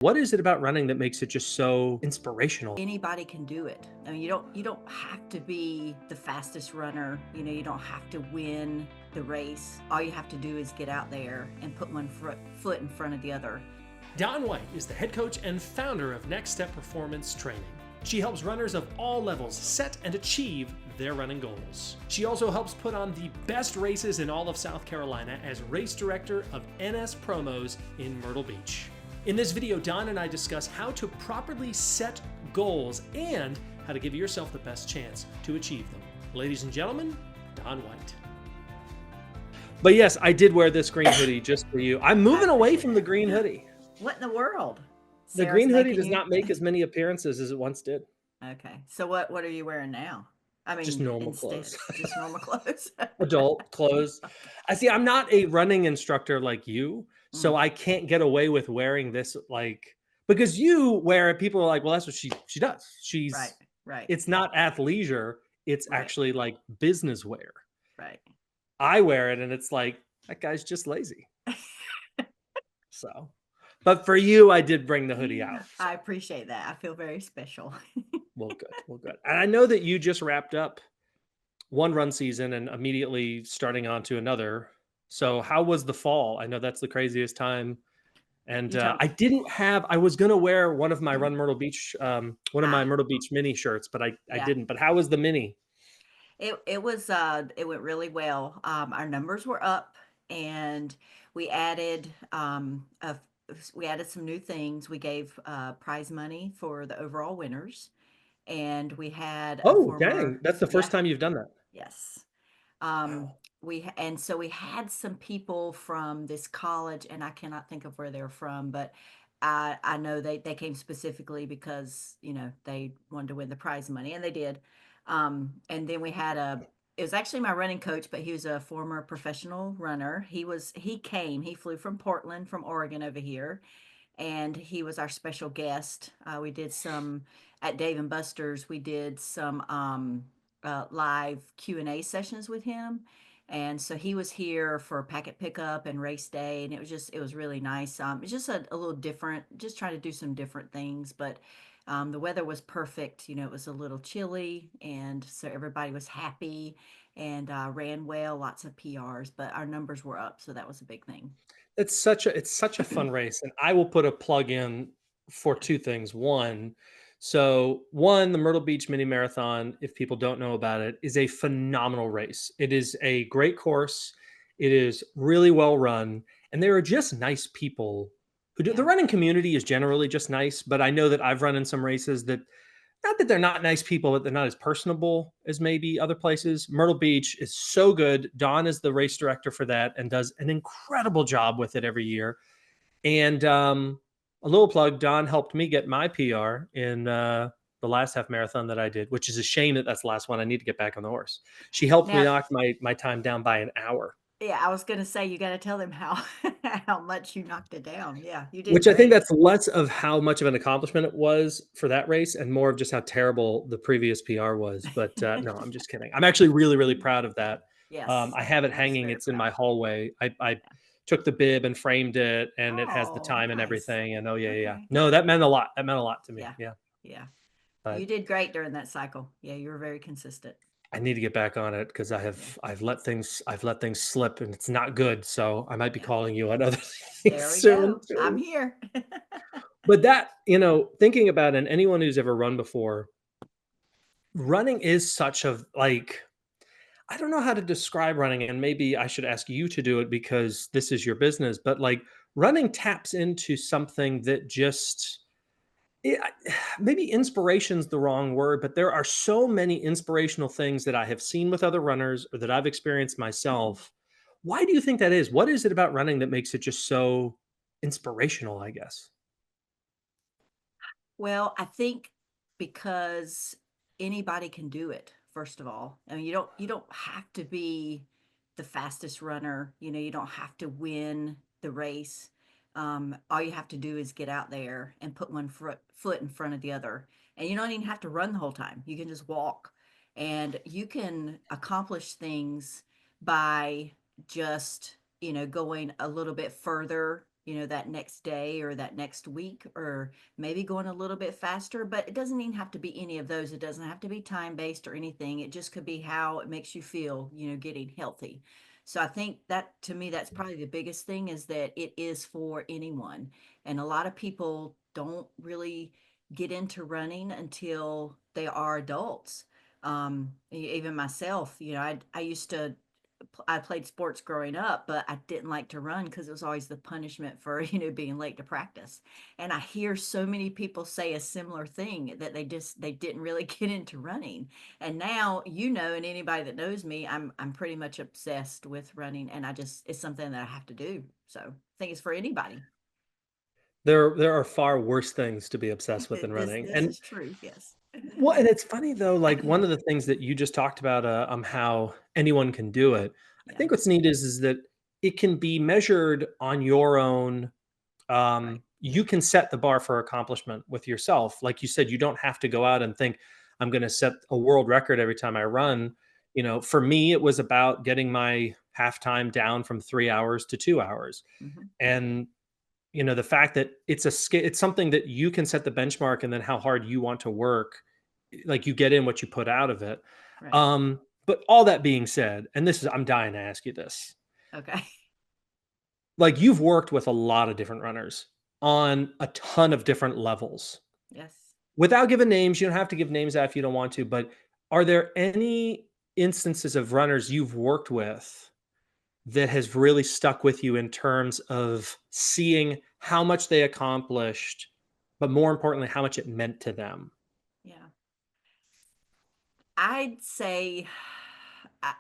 What is it about running that makes it just so inspirational? Anybody can do it. I mean, you don't have to be the fastest runner. You don't have to win the race. All you have to do is get out there and put one foot in front of the other. Dawn White is the head coach and founder of Next Step Performance Training. She helps runners of all levels set and achieve their running goals. She also helps put on the best races in all of South Carolina as race director of NS Promos in Myrtle Beach. In this video, Dawn and I discuss how to properly set goals and how to give yourself the best chance to achieve them. Ladies and gentlemen, Dawn White. But yes, I did wear this green hoodie just for you. I'm moving away from the green hoodie. What in the world? The Sarah's green hoodie making does you. not make as many appearances as it once did. Okay. So what are you wearing now? I Just mean, normal instead, clothes, just normal clothes. adult clothes. I see. I'm not a running instructor like you, so Mm, I can't get away with wearing this because you wear it. People are like, well, that's what she does. right, right, It's not athleisure. It's right, actually like business wear. right. I wear it, and it's like that guy's just lazy. So, but for you, I did bring the hoodie out. So, I appreciate that. I feel very special. well, good, well, good. And I know that you just wrapped up one run season and immediately starting on to another. So, how was the fall? I know that's the craziest time. And You talk. I was gonna wear one of my Run Myrtle Beach, one of my Ah, Myrtle Beach mini shirts, but I yeah. didn't. But how was the mini? It went really well. Our numbers were up, and we added we added some new things. We gave prize money for the overall winners, and we had a Oh, dang! former. That's the first Yeah. time you've done that. Yes. Um, Wow. and so we had some people from this college, and I cannot think of where they're from, but I know they came specifically because they wanted to win the prize money, and they did. And then we had a. It was actually my running coach, but he was a former professional runner. He flew from Portland, from Oregon over here, and he was our special guest. We did some at Dave and Buster's. We did some live Q&A sessions with him, and so he was here for packet pickup and race day, and it was really nice. It's just a little different, just trying to do some different things, but. The weather was perfect. It was a little chilly, and so everybody was happy and ran well, lots of PRs, but our numbers were up, so that was a big thing. It's such a fun race, and I will put a plug in for two things. One, the Myrtle Beach Mini Marathon, if people don't know about it, is a phenomenal race. It is a great course. It is really well run, and there are just nice people who do. The Yeah. running community is generally just nice, but I know that I've run in some races that not that they're not nice people, but they're not as personable as maybe other places. Myrtle Beach is so good. Dawn is the race director for that and does an incredible job with it every year. And a little plug, Dawn helped me get my PR in the last half marathon that I did, which is a shame that that's the last one. I need to get back on the horse. She helped me Now, knock my time down by an hour, yeah, I was gonna say you gotta tell them how how much you knocked it down. Yeah, you did which I think great. that's less of how much of an accomplishment it was for that race and more of just how terrible the previous PR was. But no, I'm just kidding. I'm actually really, really proud of that. Yes, I have it I was hanging. very It's in my proud. hallway. I Yeah. took the bib and framed it, and it has the Oh, time and nice. everything. And oh yeah, yeah, yeah. Okay. No, that meant a lot. That meant a lot to me. Yeah, Yeah, yeah. You but did great during that cycle. Yeah, you were very consistent. I need to get back on it because Yeah, I've let things slip, and it's not good. So I might be yeah. calling you on other things There we soon go. I'm too. here. But that thinking about it, and anyone who's ever run before, running is such a I don't know how to describe running, and maybe I should ask you to do it because this is your business, but like running taps into something that just maybe inspiration's the wrong word, but there are so many inspirational things that I have seen with other runners or that I've experienced myself. Why do you think that is? What is it about running that makes it just so inspirational, I guess? Well, I think because anybody can do it, first of all. I mean, you don't have to be the fastest runner, you don't have to win the race. All you have to do is get out there and put one foot in front of the other. And you don't even have to run the whole time. You can just walk. And you can accomplish things by just, going a little bit further that next day or that next week, or maybe going a little bit faster. But it doesn't even have to be any of those. It doesn't have to be time based or anything. It just could be how it makes you feel, getting healthy. So I think that, to me, that's probably the biggest thing, is that it is for anyone. And a lot of people don't really get into running until they are adults. Even myself, I used to, I played sports growing up, but I didn't like to run because it was always the punishment for, being late to practice. And I hear so many people say a similar thing, that they didn't really get into running. And now, and anybody that knows me, I'm pretty much obsessed with running, and it's something that I have to do. So I think it's for anybody. There are far worse things to be obsessed with than This running. this And is true. Yes. well, and it's funny though, like one of the things that you just talked about, how anyone can do it. I Yeah. think what's neat is that it can be measured on your own. Right. You can set the bar for accomplishment with yourself. Like you said, you don't have to go out and think, I'm going to set a world record every time I Right. run. For me, it was about getting my halftime down from 3 hours to 2 hours. Hmm. And the fact that it's something that you can set the benchmark, and then how hard you want to work, like you get in what you put out of it. Right. But all that being said, and I'm dying to ask you this, Okay. like you've worked with a lot of different runners on a ton of different levels. Yes. Without giving names, you don't have to give names out if you don't want to, but are there any instances of runners you've worked with that has really stuck with you in terms of seeing how much they accomplished, but more importantly, how much it meant to them? Yeah. I'd say I,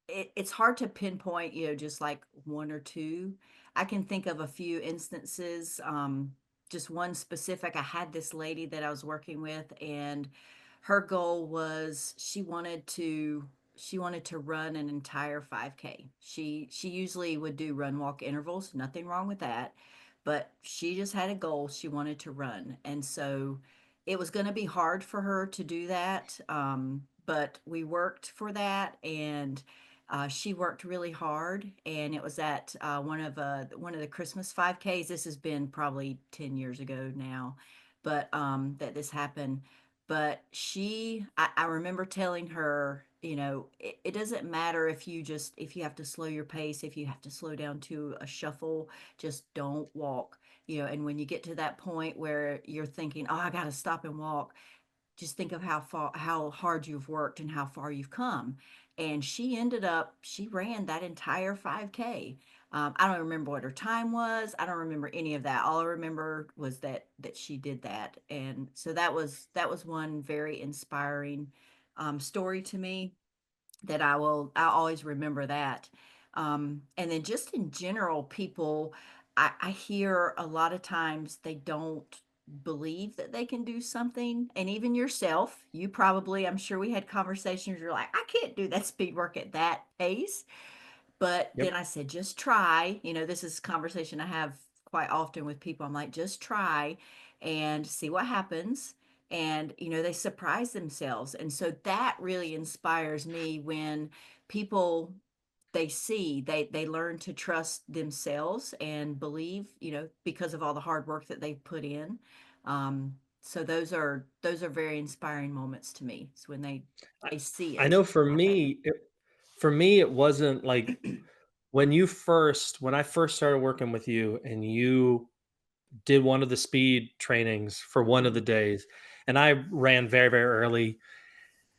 it's hard to pinpoint, just like one or two. I can think of a few instances. Just one specific. I had this lady that I was working with, and her goal was, she wanted to run an entire 5K. She usually would do run walk intervals. Nothing wrong with that, but she just had a goal she wanted to run, and so it was going to be hard for her to do that. But we worked for that, and she worked really hard, and it was at one of the Christmas 5Ks. This has been probably 10 years ago now, but that this happened. But I remember telling her, it doesn't matter if you have to slow your pace, if you have to slow down to a shuffle, just don't walk. And when you get to that point where you're thinking, oh, I got to stop and walk, just think of how hard you've worked and how far you've come. And she ran that entire 5K. I don't remember what her time was. I don't remember any of that. All I remember was that she did that. And so that was one very inspiring story to me, that I always remember that. And then just in general, people, I hear a lot of times they don't believe that they can do something. And even yourself, you probably, I'm sure we had conversations, you're like, I can't do that speed work at that pace. But Yep. then I said, just try. This is a conversation I have quite often with people. I'm like, just try and see what happens. And, they surprise themselves. And so that really inspires me, when people, they learn to trust themselves and believe, because of all the hard work that they've put in. So those are very inspiring moments to me. It's when I, they see I it know happen. for me, it wasn't like when I first started working with you and you did one of the speed trainings for one of the Mhm. days, and I ran very, very early.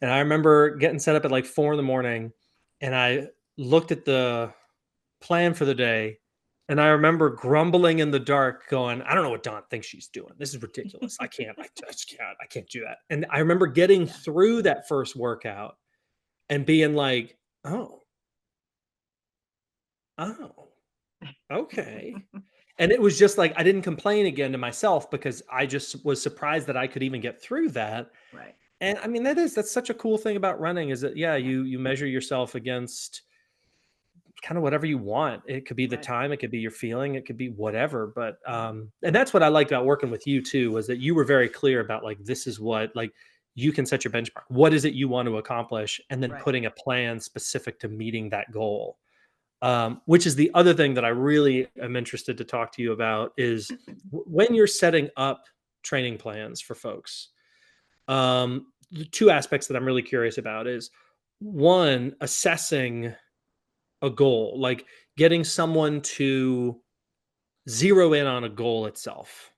And I remember getting set up at like 4 in the morning, and I looked at the plan for the day, and I remember grumbling in the dark, going, I don't know what Dawn thinks she's doing. This is ridiculous. I just can't, I can't do that. And I remember getting Yeah. through that first workout and being like, oh, oh, okay. And it was just like I didn't complain again to myself, because I just was surprised that I could even get through that. Right. And I mean, that's such a cool thing about running, is that yeah, Yeah. you measure yourself against kind of whatever you want. It could be the Right. time, it could be your feeling, it could be whatever. But and that's what I liked about working with you too, was that you were very clear about like this is what, like, you can set your benchmark. What is it you want to accomplish? And then Right. putting a plan specific to meeting that goal. Which is the other thing that I really am interested to talk to you about is when you're setting up training plans for folks. The two aspects that I'm really curious about is one, assessing a goal, like getting someone to zero in on a goal itself.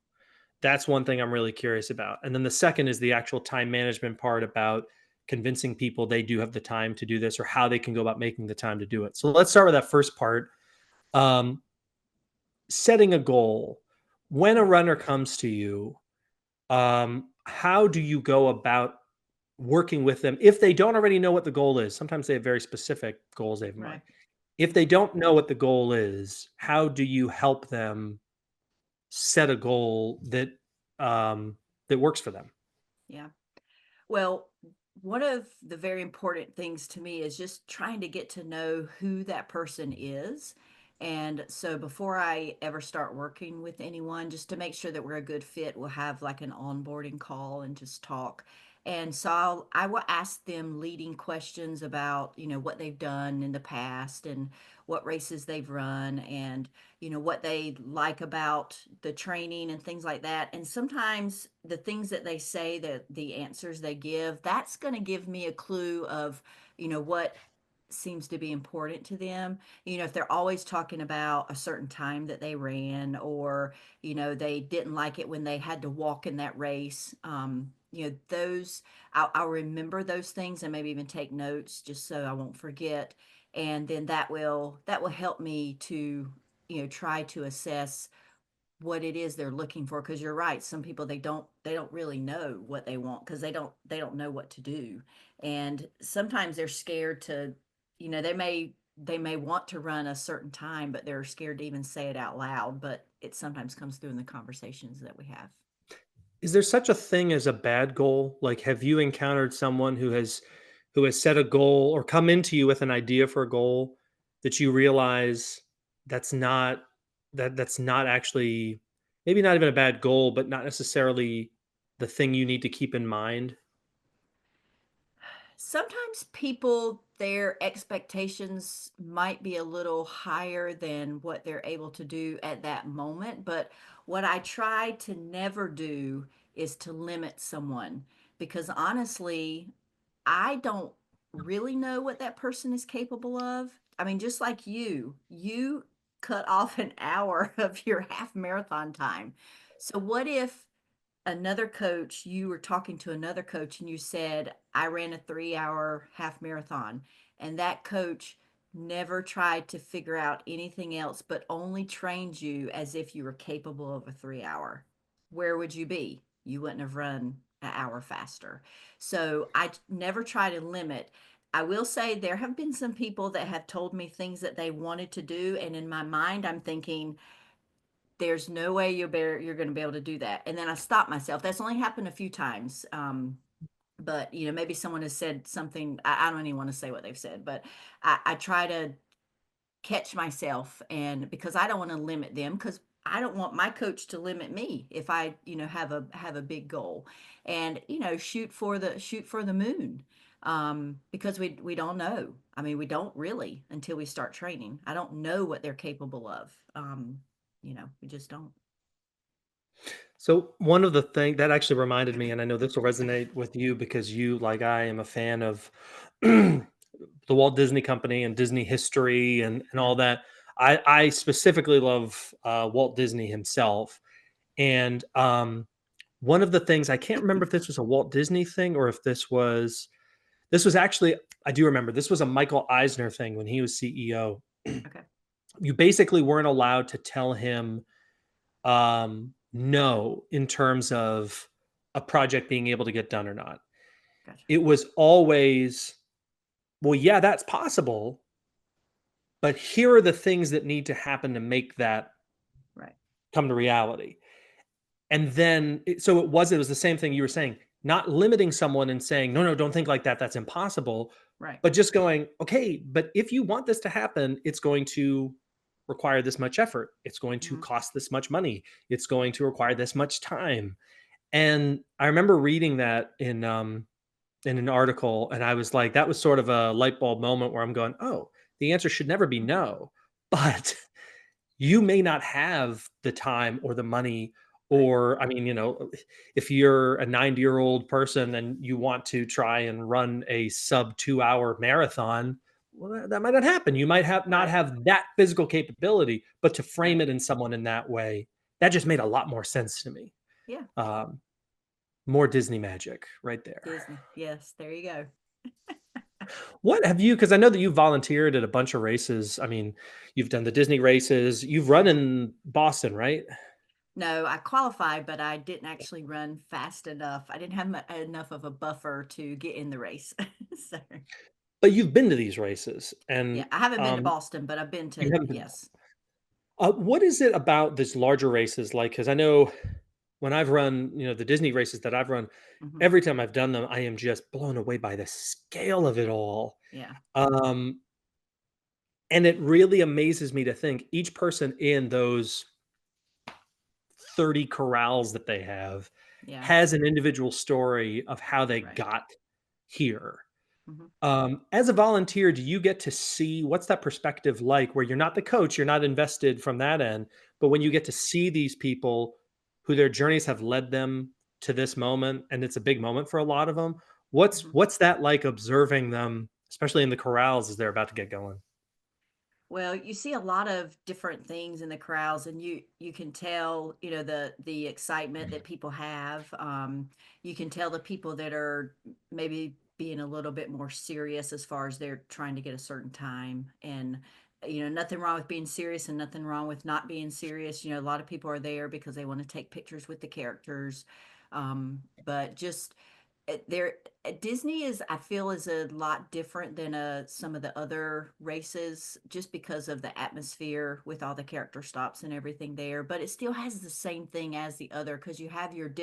That's one thing I'm really curious about. And then the second is the actual time management part about convincing people they do have the time to do this or how they can go about making the time to do it. So let's start with that first part. Um, Setting a goal. When a runner comes to you, how do you go about working with them if they don't already know what the goal is? Sometimes they have very specific goals they have in mind. Right. If they don't know what the goal is, how do you help them set a goal that that works for them? Yeah. Well, one of the very important things to me is just trying to get to know who that person is. And so before I ever start working with anyone, just to make sure that we're a good fit, we'll have like an onboarding call and just talk. And so I will ask them leading questions about, what they've done in the past and what races they've run and, what they like about the training and things like that. And sometimes the things that they say, that the answers they give, that's going to give me a clue of, what seems to be important to them. If they're always talking about a certain time that they ran, or, they didn't like it when they had to walk in that race, those, I'll remember those things and maybe even take notes just so I won't forget. And then that will help me to, try to assess what it is they're looking for, because you're right, some people they don't really know what they want because they don't know what to do. And sometimes they're scared to, they may want to run a certain time, but they're scared to even say it out loud, but it sometimes comes through in the conversations that we have. Is there such a thing as a bad goal? Like, have you encountered someone who has set a goal or come into you with an idea for a goal that you realize that's not that's not actually, maybe not even a bad goal, but not necessarily the thing you need to keep in mind? Sometimes people, their expectations might be a little higher than what they're able to do at that moment. But what I try to never do is to limit someone, because honestly, I don't really know what that person is capable of. I mean, just like you cut off an hour of your half marathon time. So what if another coach, you were talking to another coach and you said, I ran a 3 hour half marathon, and that coach never tried to figure out anything else but only trained you as if you were capable of a 3 hour? Where would you be? You wouldn't have run an hour faster. So I never try to limit. I will say there have been some people that have told me things that they wanted to do, and in my mind I'm thinking, there's no way you're going to be able to do that. And then I stop myself. That's only happened a few times. But maybe someone has said something. I don't even want to say what they've said, but I try to catch myself, and because I don't want to limit them, because I don't want my coach to limit me if I, have a big goal. And shoot for the moon. Because we don't know. I mean, we don't really until we start training. I don't know what they're capable of. We just don't. So one of the things that actually reminded me, and I know this will resonate with you because you, like I, am a fan of the Walt Disney Company and Disney history and Yeah. all that. I specifically love Walt Disney himself, and one of the things, I can't remember if this was a Walt Disney thing or if this was actually, I do remember this was a Michael Eisner thing when he was CEO. Okay. You basically weren't allowed to tell him no in terms of a project being able to get done or not. Gotcha. It was always, well, yeah, that's possible, but here are the things that need to happen to make that Right. come to reality. And then, so it was the same thing you were saying, not limiting someone and saying, no, no, don't think like that. That's impossible. Right. But just going, okay, but if you want this to happen, it's going to require this much effort. It's going to Mhm. cost this much money. It's going to require this much time. And I remember reading that in an article, and I was like, that was sort of a light bulb moment where I'm going, oh, the answer should never be no. but you may not have the time or the money, Right. or I mean, if you're a 90-year-old person and you want to try and run a sub 2-hour marathon, well, that might not happen. You might have not Right. have that physical capability, but to Right. frame it in someone in that way, that just made a lot more sense to me. Yeah. Um, More Disney magic right there. Disney. Yes. There you go. What have you, because I know that you volunteered at a bunch of races. I mean, you've done the Disney races, you've run Mhm. in Boston, right? No, I qualified, but I didn't actually run fast enough. I didn't have enough of a buffer to get in the race. So, But you've been to these races, yeah, and, I haven't been to um, Boston, but I've been you to, haven't been. yes. What is it about this larger races, like? Because I know when I've run, the Disney races that I've run, Mhm. every time I've done them, I am just blown away by the scale of it all. Yeah. Um, and it really amazes me to think each person in those 30 corrals that they have Yeah. has an individual story of how they Right. got here. Mhm. As a volunteer, do you get to see what's that perspective like where you're not the coach, you're not invested from that end, but when you Right. get to see these people who their journeys have led them to this moment, and it's a big moment for a lot of them, what's Mhm. what's that like observing them, especially in the corrals as they're about to get going? Well, you see a lot of different things in the crowds, and you can tell, the excitement that people have. You can tell the people that are maybe being a little bit more serious as far as they're trying to get a certain time. And nothing wrong with being serious, and nothing wrong with not being serious. A lot of people are there because they want to take pictures with the characters, but just there Disney is, I feel, is a lot different than some of the other races, just because of the atmosphere with all the character stops and everything there. But it still has the same thing as the other, because you have your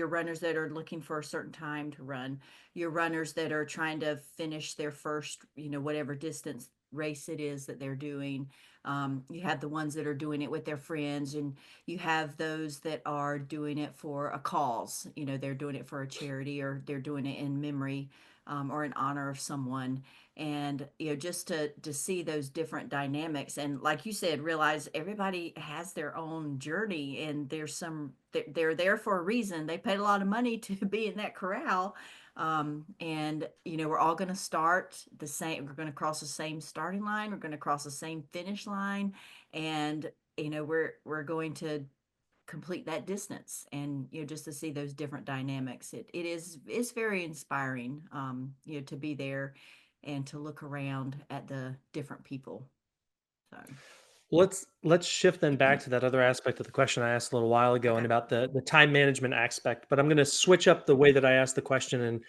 runners that are looking for a certain time to run, your runners that are trying to finish their first, whatever distance race it is that they're doing. You have the ones that are doing it with their friends, and you have those that are doing it for a cause. They're doing it for a charity, or they're doing it in memory, or in honor of someone. And just to see those different dynamics, and like you said, realize everybody has their own journey, and they're there for a reason. They paid a lot of money to be in that corral. And we're all going to start the same, we're going to cross the same starting line, we're going to cross the same finish line, and we're going to complete that distance. And just to see those different dynamics, it's very inspiring, to be there and to look around at the different people. So Let's shift then back to that other aspect of the question I asked a little while ago, and okay. about the time management aspect, but I'm going to switch up the way that I asked the question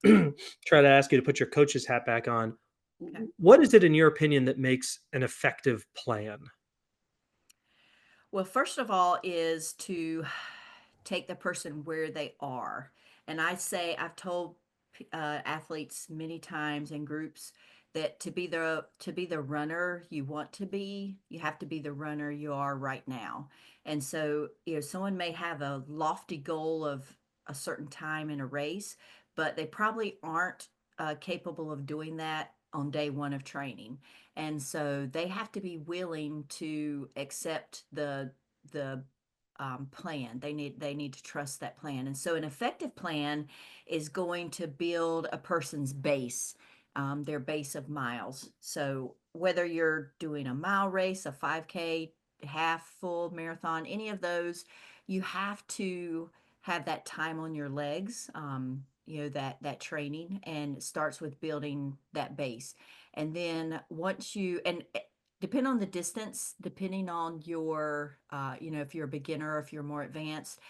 and try to ask you to put your coach's hat back on. Okay. What is it in your opinion that makes an effective plan? Well, first of all, is to take the person where they are. And I've told athletes many times in groups that to be the runner you want to be, you have to be the runner you are right now. And so, someone may have a lofty goal of a certain time in a race, but they probably aren't capable of doing that on day one of training. And so they have to be willing to accept the plan. They need to trust that plan. And so an effective plan is going to build a person's base, their base of miles. So whether you're doing a mile race, a 5K, half, full marathon, any of those, you have to have that time on your legs. That training, and it starts with building that base. And then once you and depend on the distance, depending on your if you're a beginner or if you're more advanced,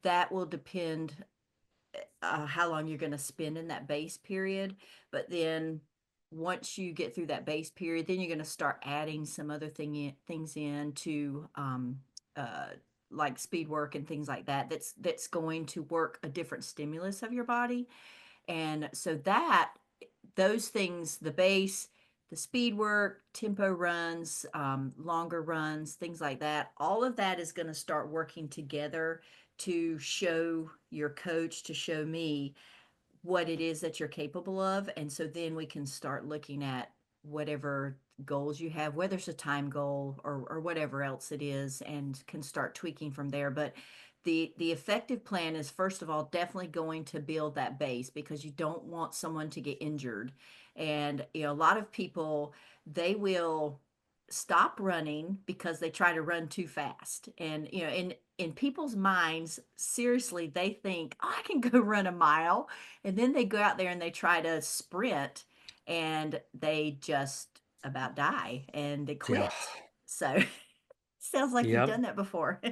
that will depend how long you're going to spend in that base period. But then once you get through that base period, then you're going to start adding some other things in to uh, like speed work and things like that, that's going to work a different stimulus of your body. And so those things, the base, the speed work, tempo runs, longer runs, things like that, all of that is going to start working together to show your coach, to show me what it is that you're capable of. And so then we can start looking at whatever goals you have, whether it's a time goal or whatever else it is, and can start tweaking from there. But the effective plan is, first of all, definitely going to build that base, because you don't want someone to get injured. And a lot of people, they will stop running because they try to run too fast. And in people's minds, seriously, they think, oh, I can go run a mile. And then they go out there and they try to sprint, and they just about die and they Yeah. quit. So sounds like you've Yep. done that before.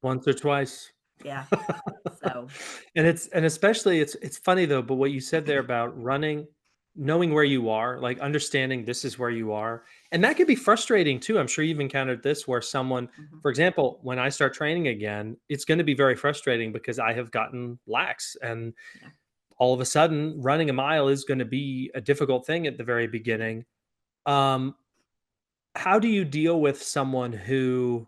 Once or twice. Yeah. So, And especially it's funny though, but what you said there about running, knowing where you are, like understanding this is where you are. And that could be frustrating too. I'm sure you've encountered this where someone, mhm, for example, when I start training again, it's going to be very frustrating because I have gotten lax and yeah. all of a sudden running a mile is going to be a difficult thing at the very beginning. Um, how do you deal with someone who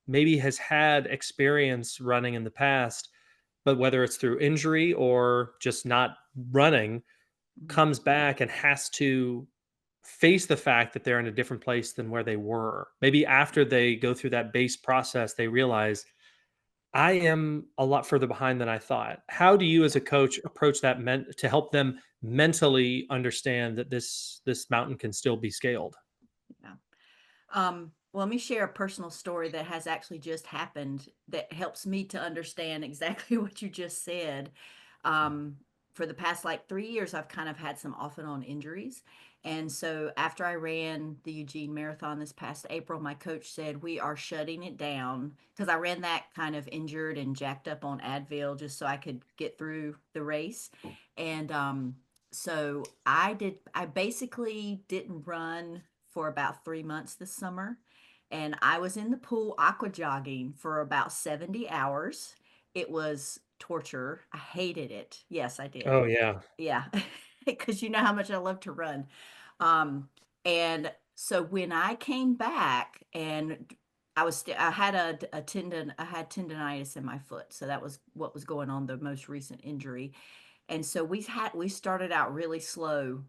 maybe has had experience running in the past, but whether it's through injury or just not running, Mhm. comes back and has to face the fact that they're in a different place than where they were? Maybe after they go through that base process, they realize I am a lot further behind than I thought. How do you as a Yeah. coach approach that to help them mentally understand that this mountain can still be scaled? Yeah. Well, let me share a personal story that has actually just happened that helps me to understand exactly what you just said. Um, for the past like 3 years, I've kind of had some off and on injuries. And so after I ran the Eugene Marathon this past April, my coach said, we are shutting it down, because I ran that kind of injured and jacked up on Advil just so I could get through the race. And so I basically didn't run for about 3 months this summer. And I was in the pool aqua jogging for about 70 hours. It was torture. I hated it. Yes, I did. Oh yeah. Yeah. Because you know how much I love to run. Um, and so when I came back, and I had a tendon, I had tendonitis in my foot. So that was what was going on, the most recent injury. And so we started out really slow,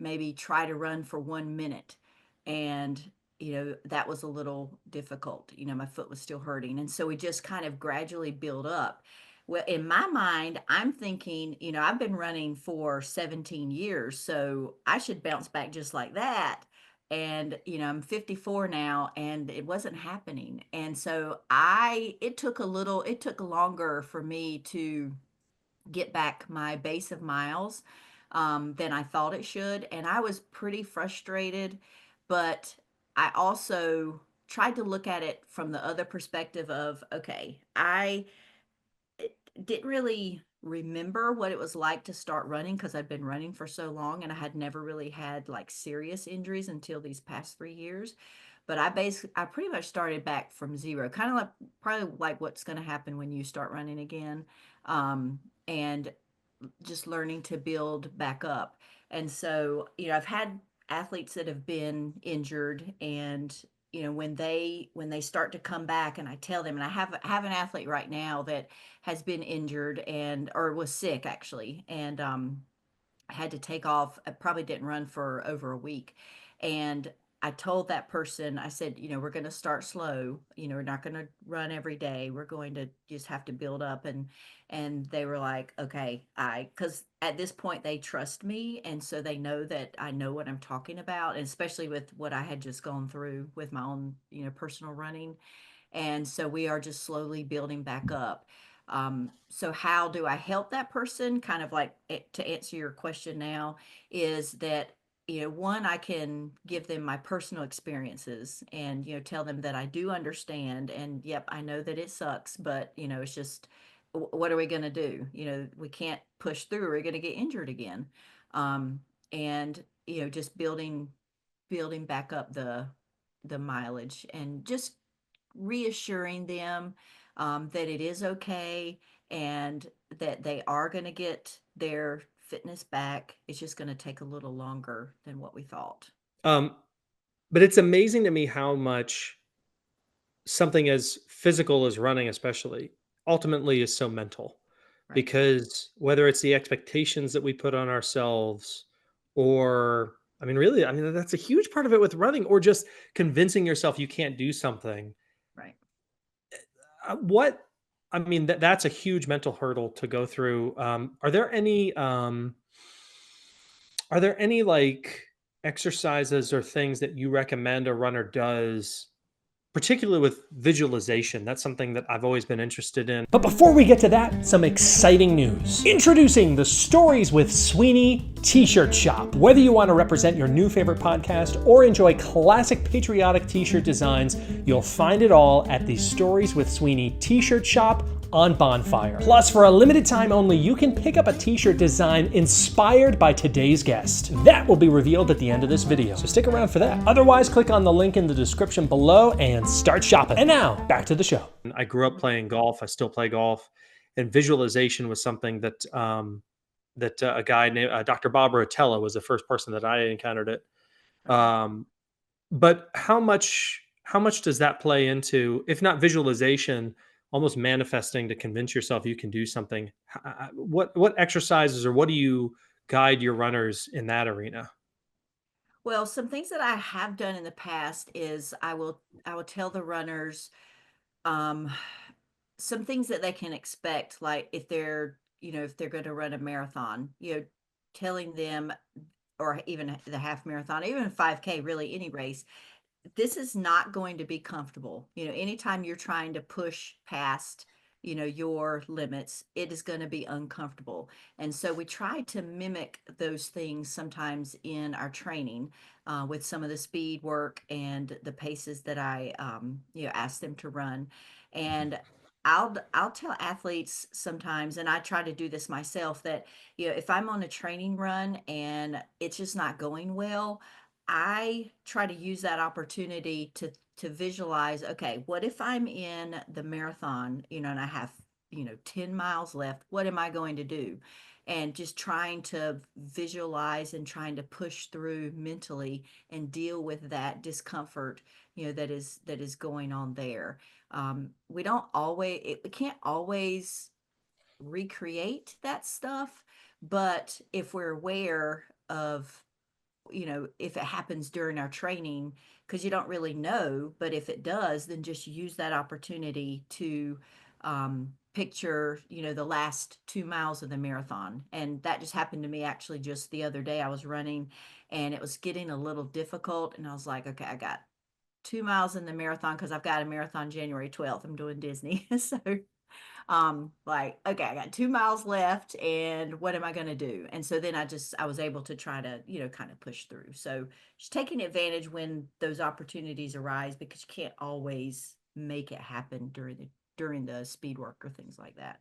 maybe try to run for 1 minute. And, that was a little difficult. My foot was still hurting. And so we just kind of gradually build up. Well, in my mind, I'm thinking, I've been running for 17 years, so I should bounce back just like that. And, I'm 54 now, and it wasn't happening. And so it took longer for me to get back my base of miles, than I thought it should. And I was pretty frustrated, but I also tried to look at it from the other perspective of, okay, I didn't really remember what it was like to start running, because I'd been running for so long and I had never really had like serious injuries until these past 3 years. But I pretty much started back from zero, kind of like probably like what's going to happen when you start running again. And just learning to build back up. And so, I've had athletes that have been injured, and when they start to come back, and I tell them, and I have an athlete right now that has been injured, and or was sick actually, and I had to take off. I probably didn't run for over a week. And I told that person, I said, we're going to start slow. We're not going to run every day. We're going to just have to build up. And they were like, okay, because at this point they trust me. And so they know that I know what I'm talking about. And especially with what I had just gone through with my own, personal running. And so we are just slowly building back up. So how do I help that person? Kind of like, to answer your question now, is that, one, I can give them my personal experiences, and, tell them that I do understand. And yep, I know that it sucks, but, it's just, what are we going to do? We can't push through. We're going to get injured again. Um, and, just building back up the mileage, and just reassuring them, that it is okay, and that they are going to get their fitness back. It's just going to take a little longer than what we thought. Um, but it's amazing to me how much something as physical as running, especially, ultimately is so mental. Right. Because whether it's the expectations that we put on ourselves, or I mean, really, I mean, that's a huge part of it with running, or just convincing yourself you can't do something. Right. What I mean, that's a huge mental hurdle to go through. Are there any like exercises or things that you recommend a runner does, particularly with visualization? That's something that I've always been interested in. But before we get to that, some exciting news. Introducing the Stories with Sweeney t-shirt shop. Whether you want to represent your new favorite podcast or enjoy classic patriotic t-shirt designs, you'll find it all at the Stories with Sweeney t-shirt shop on Bonfire. Plus, for a limited time only, you can pick up a t-shirt design inspired by today's guest. That will be revealed at the end of this video, so stick around for that. Otherwise, click on the link in the description below and start shopping. And now, back to the show. I grew up playing golf. I still play golf, and visualization was something that a guy named Dr. Bob Rotella was the first person that I encountered it. Um, but how much does that play into, if not visualization, almost manifesting to convince yourself you can do something? What exercises, or what do you guide your runners in that arena? Well, some things that I have done in the past is I will tell the runners um some things that they can expect, like if they're, if they're going to run a marathon, telling them, or even the half marathon, even 5K, really any race, this is not going to be comfortable. Anytime you're trying to push past, your limits, it is going to be uncomfortable. And so we try to mimic those things sometimes in our training, with some of the speed work and the paces that I, ask them to run. And I'll tell athletes sometimes, and I try to do this myself, that, if I'm on a training run and it's just not going well, I try to use that opportunity to visualize, okay, what if I'm in the marathon, and I have, 10 miles left, what am I going to do? And just trying to visualize and trying to push through mentally and deal with that discomfort, that is going on there. We don't always, we can't always recreate that stuff, but if we're aware of, if it happens during our training, because you don't really know, but if it does, then just use that opportunity to, picture, the last 2 miles of the marathon. And that just happened to me actually just the other day. I was running and it was getting a little difficult. And I was like, okay, I got 2 miles in the marathon because I've got a marathon January 12th. I'm doing Disney. So like, okay, I got 2 miles left, and what am I going to do? And so then I was able to try to, kind of push through. So just taking advantage when those opportunities arise, because you can't always make it happen during the speed work or things like that.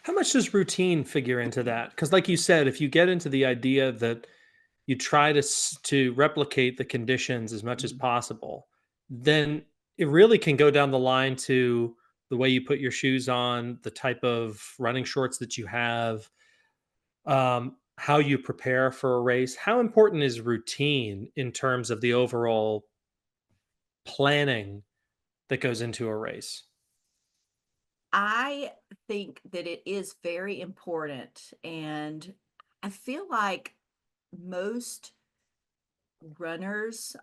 How much does routine figure into that? Because, like you said, if you get into the idea that you try to replicate the conditions as much as Mhm. possible, then it really can go down the line to the way you put your shoes on, the type of running shorts that you have, how you prepare for a race. How important is routine in terms of the overall planning that goes into a race? I think that it is very important. And I feel like most runners,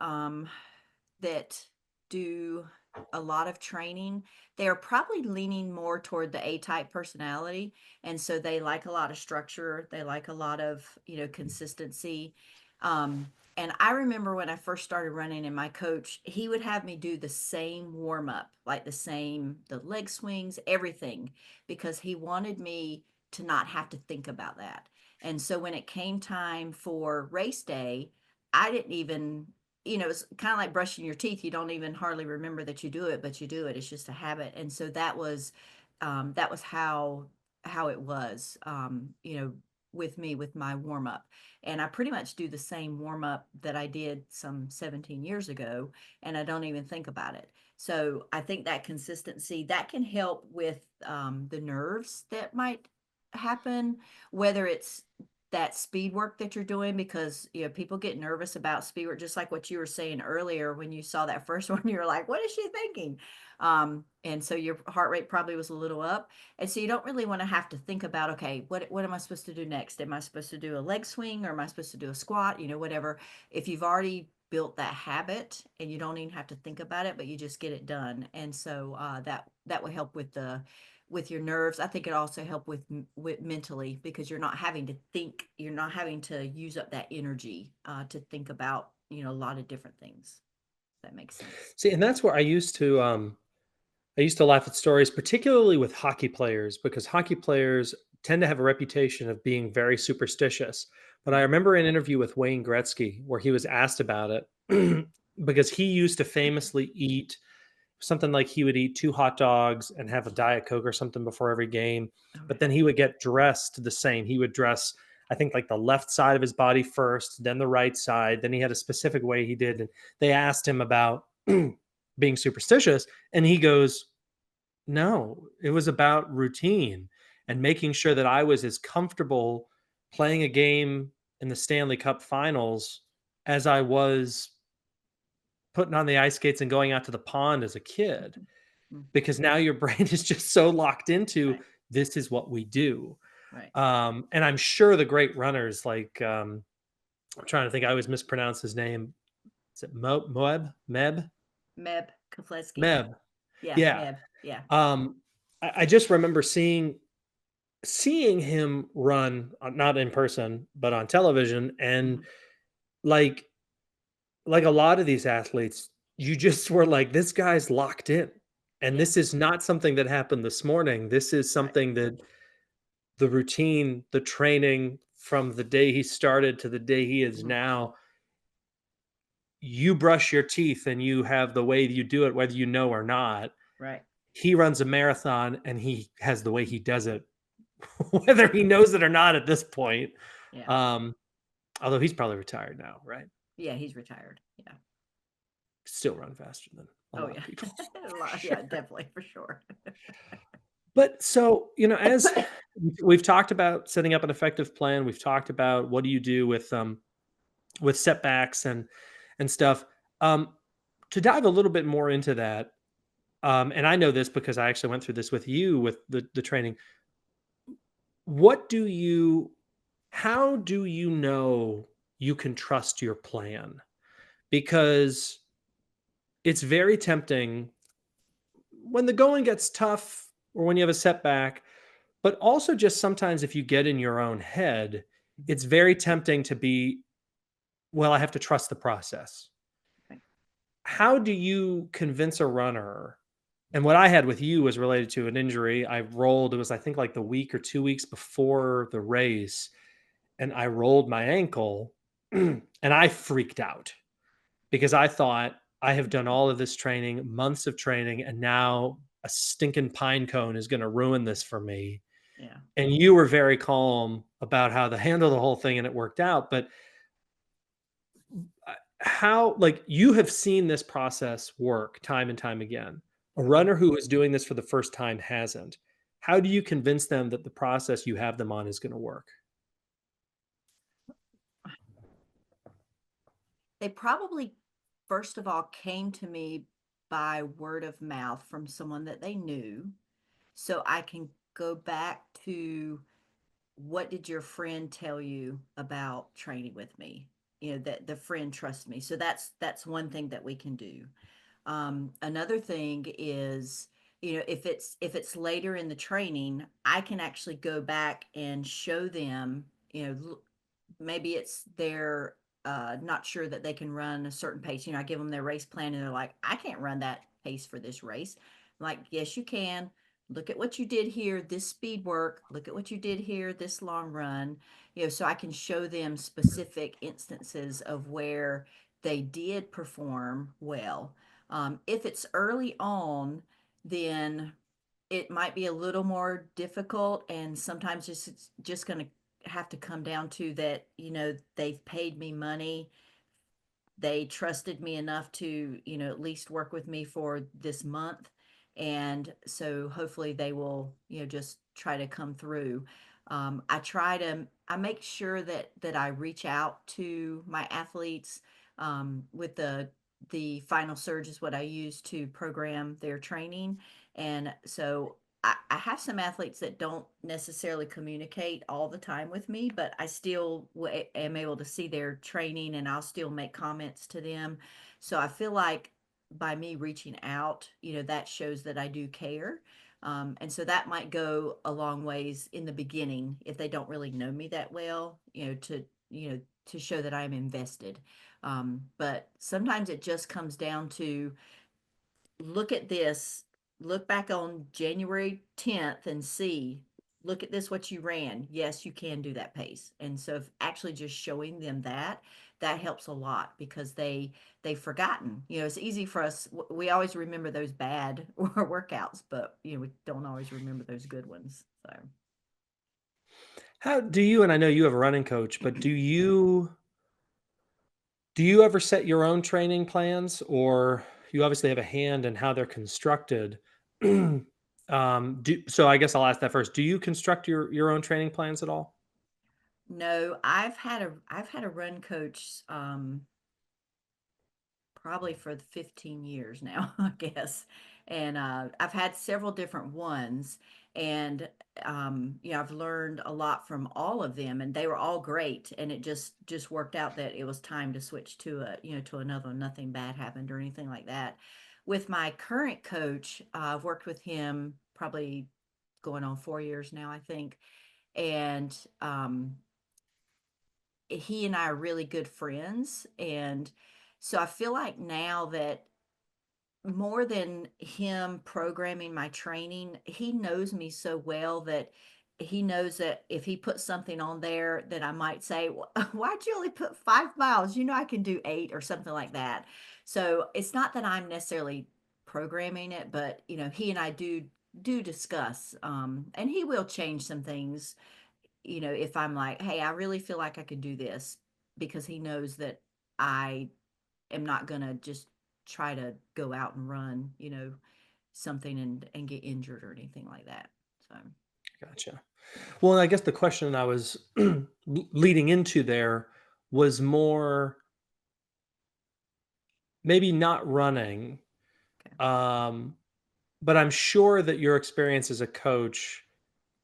that do a lot of training, they are probably leaning more toward the A-type personality. And so they like a lot of structure. They like a lot of, consistency. And I remember when I first started running, and my coach, he would have me do the same warm up, like the leg swings, everything, because he wanted me to not have to think about that. And so when it came time for race day, I didn't even, it's kind of like brushing your teeth. You don't even hardly remember that you do it, but you do it. It's just a habit. And so that was how it was, with me, with my warm up. And I pretty much do the same warm up that I did some 17 years ago, and I don't even think about it. So I think that consistency that can help with, the nerves that might happen, whether it's that speed work that you're doing, because people get nervous about speed work, just like what you were saying earlier when you saw that first one. You were like, what is she thinking? And so your heart rate probably was a little up. And so you don't really want to have to think about, okay, what am I supposed to do next? Am I supposed to do a leg swing, or am I supposed to do a squat? Whatever. If you've already built that habit and you don't even have to think about it, but you just get it done. And so that will help with your nerves. I think it also help with mentally, because you're not having to think, you're not having to use up that energy to think about, a lot of different things. That makes sense. See, and that's where I used to laugh at stories, particularly with hockey players, because hockey players tend to have a reputation of being very superstitious. But I Right. remember an interview with Wayne Gretzky where he was asked about it because he used to famously eat something like he would eat 2 hot dogs and have a Diet Coke or something before every game, but then Okay. he would get dressed the same. He would dress, I think, like the left side of his body first, then the right side, then he had a specific way he did, and they asked him about being superstitious, and he goes, "No, it was about routine and making sure that I was as comfortable playing a game in the Stanley Cup Finals as I was putting on the ice skates and going out to the pond as a kid." Mhm. Mhm. Because now your brain is just so locked into, Right. this is what we do. Right. And I'm sure the great runners like I'm trying to think, I always mispronounce his name. Is it Meb? Meb Keflezighi. Meb. Yeah, Yeah. Meb. Yeah. Um, I just remember seeing him run, not in person, but on television, and Mhm. like like a lot of these athletes, you just were like, this guy's locked in. And Yeah. this is not something that happened this morning. This is Right. something that the routine, the training from the day he started to the day he is Mhm. now, you brush your teeth and you have the way you do it, whether you know or not. Right. He runs a marathon and he has the way he does it, whether he knows it or not at this point. Yeah. Um, Although he's probably retired now, right? Yeah, he's retired. Yeah. Still run faster than a Oh lot yeah. of people. A For lot. sure. Yeah, definitely, for sure. But so, as we've talked about setting up an effective plan, we've talked about what do you do with setbacks and stuff. Um, to dive a little bit more into that, and I know this because I actually went through this with you with the training. What do you how do you know you can trust your plan? Because it's very tempting when the going gets tough or when you have a setback, but also just sometimes if you get in your own head, Mhm. it's very tempting to be, well, I have to trust the process. Right. How do you convince a runner? And what I had with you was related to an injury. I rolled, it was, I think, like the week or 2 weeks before the race, and I rolled my ankle and I freaked out because I thought I have done all of this training, months of training, and now a stinking pine cone is going to ruin this for me. Yeah. And you were very calm about how to handle the whole thing and it worked out. But how, like, you have seen this process work time and time again. A Mhm. runner who is doing this for the first time hasn't. How do you convince them that the process you have them on is going to work? They probably, first of all, came to me by word of mouth from someone that they knew. So I can go back to, what did your friend tell you about training with me? That the friend trusts me. So that's one thing that we can do. Another thing is, if it's later in the training, I can actually go back and show them, maybe it's they're not sure that they can run a certain pace. I give them their race plan and they're like, I can't run that pace for this race. I'm like, yes, you can. Look at what you did here, this speed work. Look at what you did here, this long run. So I can show them specific instances of where they did perform well. If it's early on, then it might be a little more difficult, and sometimes it's just going to have to come down to that, they've paid me money, they trusted me enough to, at least work with me for this month, and so hopefully they will, just try to come through. I make sure that I reach out to my athletes with the the final surge is what I use to program their training. And so I have some athletes that don't necessarily communicate all the time with me, but I still am able to see their training and I'll still make comments to them. So I feel like by me reaching out, that shows that I do care. And so that might go a long ways in the beginning if they don't really know me that well, to show that I'm invested. But sometimes it just comes down to look at this, look back on January 10th and see, look at this, what you ran. Yes, you can do that pace. And so if actually just showing them that helps a lot because they've forgotten. It's easy for us. We always remember those bad workouts, but we don't always remember those good ones. So How do you, and I know you have a running coach, but do you ever set your own training plans, or you obviously have a hand in how they're constructed? So I guess I'll ask that first. Do you construct your own training plans at all? no, I've had a run coach probably for the 15 years now, I guess. And I've had several different ones. And, I've learned a lot from all of them and they were all great. And it just worked out that it was time to switch to another one. Nothing bad happened or anything like that. With my current coach, I've worked with him probably going on 4 years now, I think. And he and I are really good friends. And so I feel like now that more than him programming my training, he knows me so well that he knows that if he puts something on there that I might say, Why'd you only put 5 miles? I can do 8 or something like that. So it's not that I'm necessarily programming it, but he and I do discuss. And he will change some things, if I'm like, hey, I really feel like I could do this because he knows that I am not going to just try to go out and run, something and get injured or anything like that. So, Gotcha. Well, I guess the question I was leading into there was more maybe not running, okay. um, but I'm sure that your experience as a coach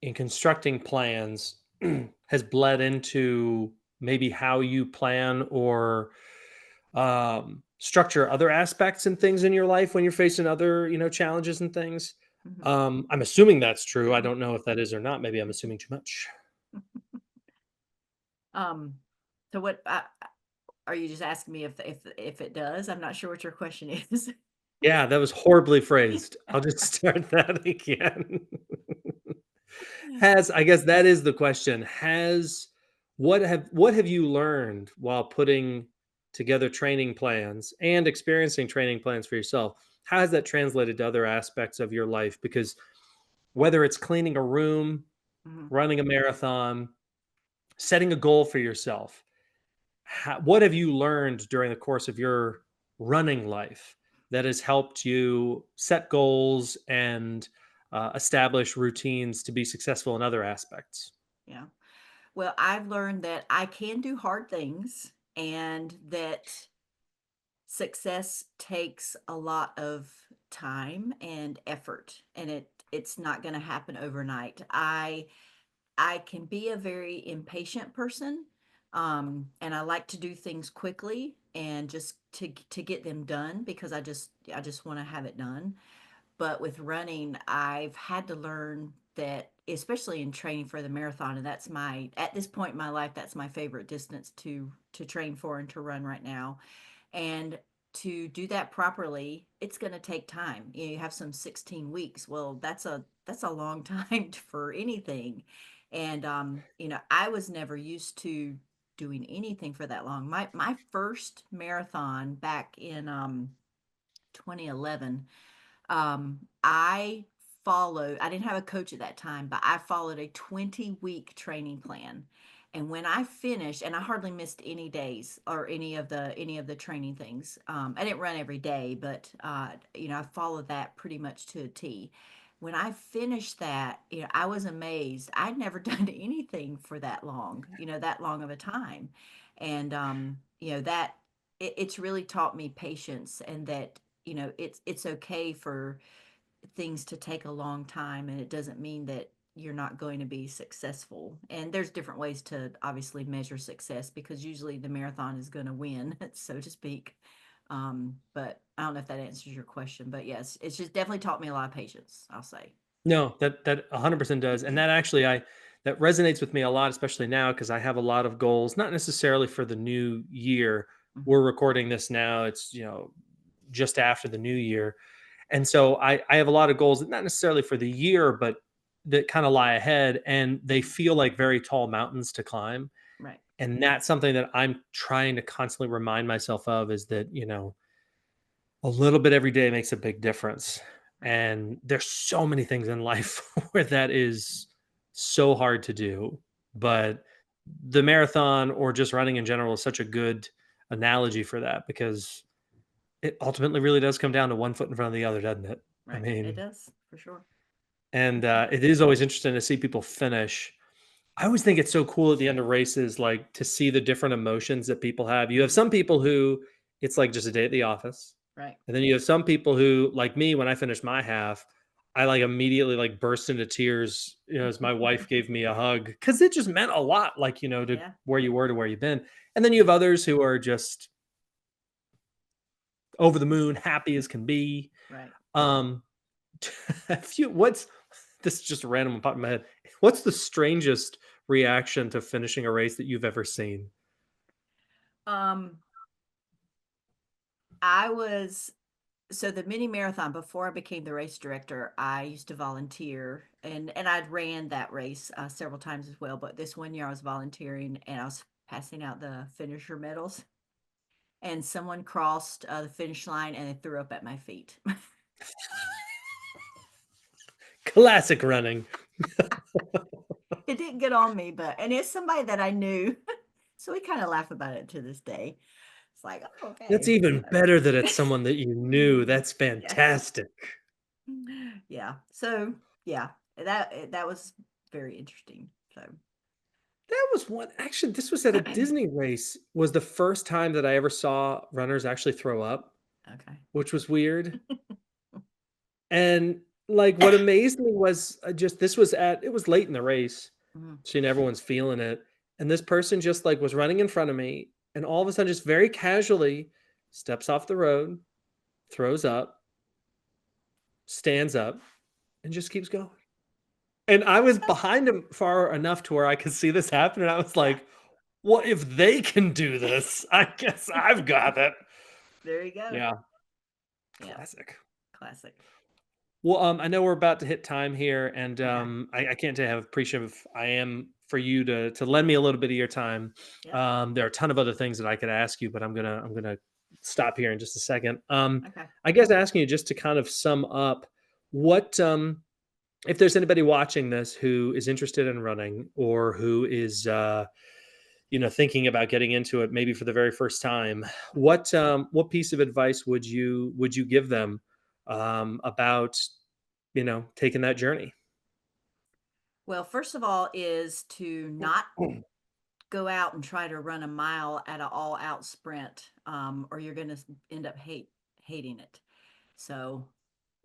in constructing plans has bled into maybe how you plan or structure other aspects and things in your life when you're facing other challenges and things. Mhm. I'm assuming that's true. I don't know if that is or not. Maybe I'm assuming too much. Um, so are you just asking me if it does? I'm not sure what your question is. Yeah, that was horribly phrased. I'll just start that again. Has I guess that is the question. Has what have you learned while putting together training plans and experiencing training plans for yourself? How has that translated to other aspects of your life? Because whether it's cleaning a room, Mhm. running a marathon, setting a goal for yourself, what have you learned during the course of your running life that has helped you set goals and establish routines to be successful in other aspects? Yeah. Well, I've learned that I can do hard things and that success takes a lot of time and effort and it's not going to happen overnight. I can be a very impatient person, and I like to do things quickly and just to get them done because I just want to have it done. But with running, I've had to learn that, especially in training for the marathon, and that's my at this point in my life, that's my favorite distance to train for and to run right now. And to do that properly, it's going to take time. You have some 16 weeks. Well, that's a long time for anything. And I was never used to doing anything for that long. My first marathon back in 2011, I didn't have a coach at that time, but I followed a 20-week training plan. And when I finished, and I hardly missed any days or any of the training things. I didn't run every day, but I followed that pretty much to a T. When I finished that, I was amazed. I'd never done anything for that long of a time. And that it's really taught me patience, and that, it's okay for things to take a long time, and it doesn't mean that you're not going to be successful. And there's different ways to obviously measure success, because usually the marathon is going to win, so to speak. But I don't know if that answers your question, but yes, it's just definitely taught me a lot of patience, I'll say. No, that 100% does, and that actually I that resonates with me a lot, especially now because I have a lot of goals, not necessarily for the new year. Mhm. We're recording this now; it's just after the new year, and so I have a lot of goals, not necessarily for the year, but that kind of lie ahead, and they feel like very tall mountains to climb, Right. and that's something that I'm trying to constantly remind myself of is that a little bit every day makes a big difference. Right. And there's so many things in life where that is so hard to do. But the marathon or just running in general is such a good analogy for that because it ultimately really does come down to one foot in front of the other, doesn't it? I Right. It mean, does, for sure. and it is always interesting to see people finish. I always think it's so cool at the end of races, like to see the different emotions that people have. You have Mhm. some people who it's like just a day at the office. Right. And then you have some people who, like me, when I finished my half, I like immediately like burst into tears, as my wife gave me a hug because it just meant a lot, like, to Yeah. where you were to where you've been. And then you have others who are just over the moon, happy as can be. Right. Um, what's this is just random on top of my head. What's the strangest reaction to finishing a race that you've ever seen? Um, I was so the mini marathon, before I became the race director, I used to volunteer, and I'd ran that race several times as well. But this one year I was volunteering, and I was passing out the finisher medals, and someone crossed the finish line and they threw up at my feet. Classic running. It didn't get on me, but and it's somebody that I knew, so we kind of laugh about it to this day. It's like, oh, That's okay, even better that it's someone that you knew. That's yes, fantastic. yeah. So yeah, that was very interesting. So That was one actually, this was at a Disney race, was the first time that I ever saw runners actually throw up, okay. which was weird, and, like, what amazed me was, just this was at it was late in the race, Mhm. so, everyone's feeling it, and this person just, like, was running in front of me, and all of a sudden, just very casually steps off the road, throws up, stands up, and just keeps going. And I was behind him far enough to where I could see this happen, and I was Yeah. like, "Well, if they can do this, I guess I've got it." There you go. Yeah, Yeah, classic. classic. Well, I know we're about to hit time here, and Okay. I can't tell you how appreciative I am for you to lend me a little bit of your time. Yep. There are a ton of other things that I could ask you, but I'm gonna stop here in just a second. Okay. I guess asking you just to kind of sum up what if there's anybody watching this who is interested in running or who is thinking about getting into it maybe for the very first time, Mhm. what piece of advice would you give them about taking that journey? Well, first of all, is to not go out and try to run a mile at an all-out sprint, or you're going to end up hating it. So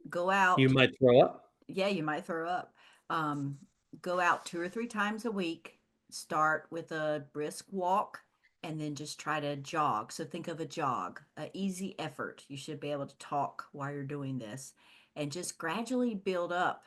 go You out. might throw up. Yeah, you might throw up. Um, Go out 2 or 3 times a week. Start with a brisk walk, and then just try to jog. So think of a jog, a easy effort. You should be able to talk while you're doing this, and just gradually build up.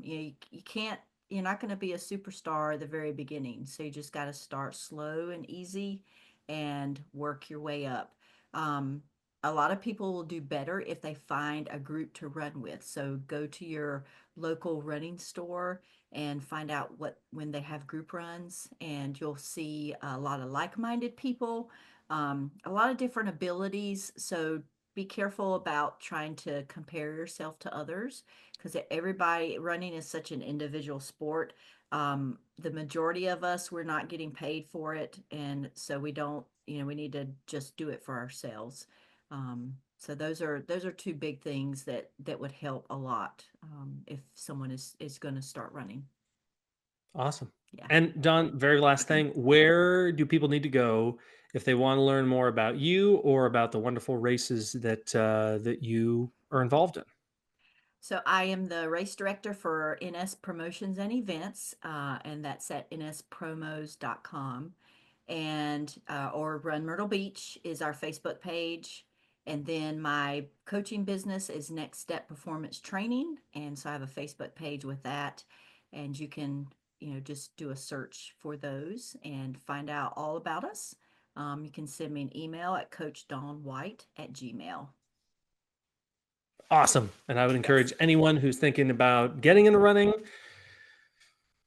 You can't. You're not going to be a superstar at the very beginning. So you just got to start slow and easy, and work your way up. Um, a lot of people will do better if they find a group to run with. So go to your local running store and find out what when they have group runs, and you'll see a lot of like-minded people, a lot of different abilities. So be careful about trying to compare yourself to others, because everybody running is such an individual sport. The majority of us, we're not getting paid for it, and so we don't, we need to just do it for ourselves. So those are two big things that would help a lot, if someone is going to start running. Awesome. Yeah. And Don, very last thing, where do people need to go if they want to learn more about you or about the wonderful races that you are involved in? So I am the race director for NS Promotions and Events, and that's at nspromos.com. And or Run Myrtle Beach is our Facebook page. And then my coaching business is Next Step Performance Training, and so I have a Facebook page with that, and you can just do a search for those and find out all about us. You can send me an email at coachdawnwhite@gmail. Awesome. And I would Yes. encourage anyone who's thinking about getting into running,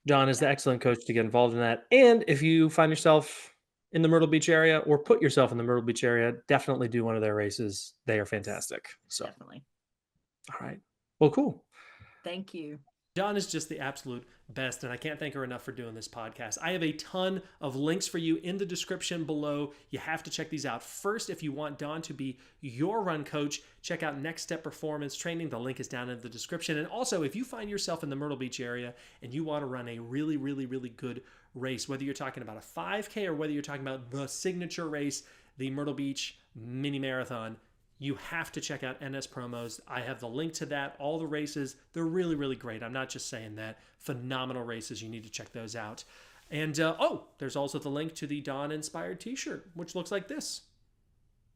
John is the Yeah. excellent coach to get involved in that. And if you find yourself in the Myrtle Beach area or put yourself in the Myrtle Beach area, definitely do one of their races. They are Yes. fantastic. So, Definitely. all right. Well, cool. Thank you. Dawn is just the absolute best, and I can't thank her enough for doing this podcast. I have a ton of links for you in the description below. You have to check these out. First, if you want Dawn to be your run coach, check out Next Step Performance Training. The link is down in the description. And also, if you find yourself in the Myrtle Beach area and you want to run a really, really, really good race, whether you're talking about a 5K or whether you're talking about the signature race, the Myrtle Beach Mini Marathon, you have to check out NS Promos. I have the link to that, all the races. They're really, really great. I'm not just saying that. Phenomenal races. You need to check those out. And there's also the link to the Dawn Inspired t-shirt, which looks like this.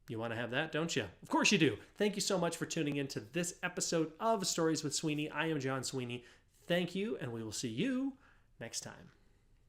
You want to have that, don't you? Of course you do. Thank you so much for tuning in to this episode of Stories with Sweeney. I am John Sweeney. Thank you, and we will see you next time.